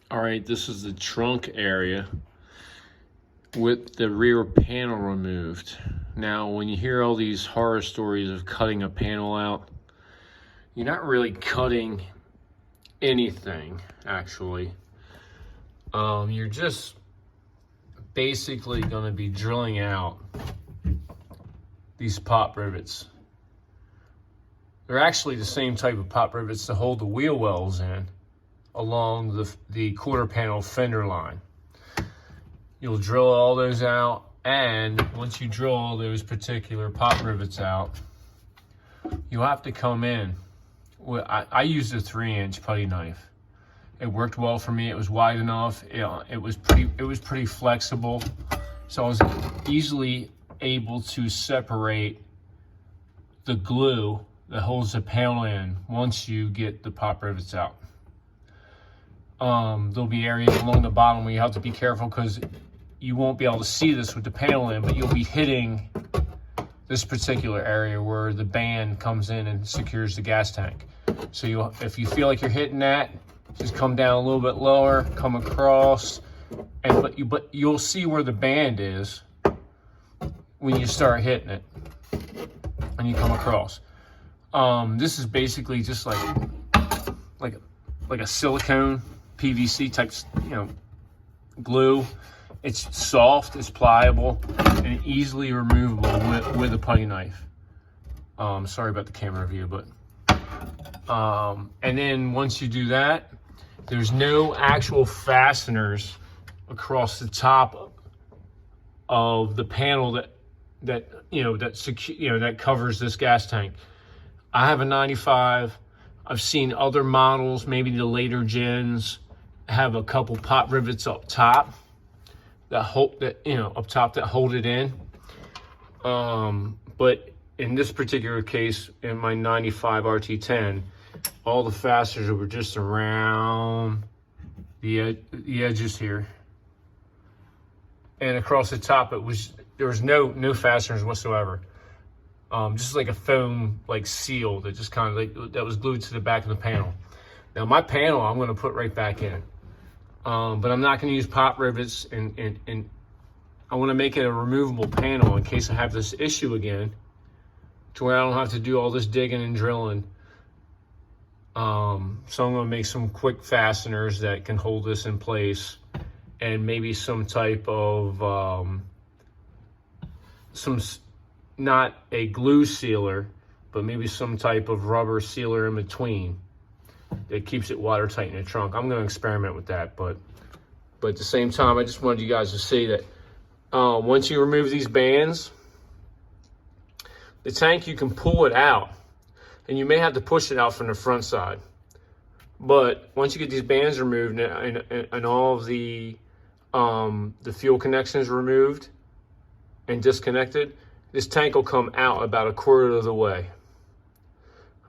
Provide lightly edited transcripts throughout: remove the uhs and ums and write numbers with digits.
All right, this is the trunk area with the rear panel removed. Now, when you hear all these horror stories of cutting a panel out, you're not really cutting anything, actually. You're just basically going to be drilling out these pop rivets. They're actually the same type of pop rivets to hold the wheel wells in along the quarter panel fender line. You'll drill all those out, and once you drill all those particular pop rivets out, you'll have to come in. I used a 3-inch putty knife. It worked well for me. It was wide enough. It was pretty flexible, so I was easily able to separate the glue that holds the panel in once you get the pop rivets out. There'll be areas along the bottom where you have to be careful because you won't be able to see this with the panel in, but you'll be hitting this particular area where the band comes in and secures the gas tank. So if you feel like you're hitting that, just come down a little bit lower, come across, but you'll see where the band is when you start hitting it and you come across. This is basically just like a silicone PVC type, glue. It's soft, it's pliable, and easily removable with a putty knife. Sorry about the camera view, but and then once you do that, there's no actual fasteners across the top of the panel that covers this gas tank. I have a 95. I've seen other models, maybe the later gens, have a couple pop rivets up top that hold it in. But in this particular case, in my 95 RT10, all the fasteners were just around the edges here, and across the top there was no fasteners whatsoever. Just like a foam seal that just kind of that was glued to the back of the panel. Now my panel I'm going to put right back in, but I'm not going to use pop rivets, and I want to make it a removable panel in case I have this issue again, to where I don't have to do all this digging and drilling. So I'm going to make some quick fasteners that can hold this in place, and maybe some type of not a glue sealer, but maybe some type of rubber sealer in between that keeps it watertight in the trunk. I'm going to experiment with that, but at the same time, I just wanted you guys to see that once you remove these bands, the tank, you can pull it out, and you may have to push it out from the front side. But once you get these bands removed and all of the fuel connections removed and disconnected, this tank will come out about a quarter of the way.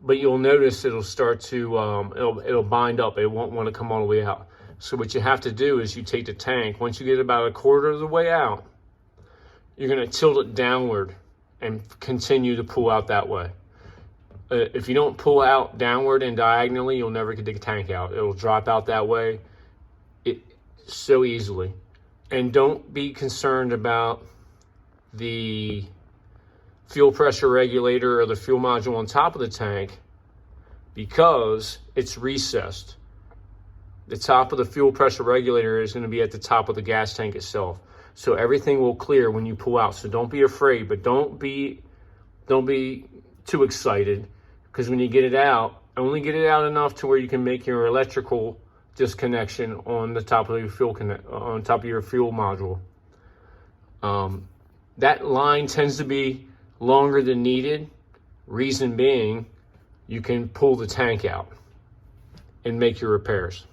But you'll notice it'll start to, it'll bind up. It won't want to come all the way out. So what you have to do is you take the tank, once you get about a quarter of the way out, you're going to tilt it downward and continue to pull out that way. If you don't pull out downward and diagonally, you'll never get the tank out. It'll drop out that way so easily. And don't be concerned about the fuel pressure regulator or the fuel module on top of the tank, because it's recessed. The top of the fuel pressure regulator is going to be at the top of the gas tank itself. So everything will clear when you pull out. So don't be afraid, but don't be too excited, because when you get it out, only get it out enough to where you can make your electrical disconnection on the top of your fuel module. That line tends to be longer than needed. Reason being, you can pull the tank out and make your repairs.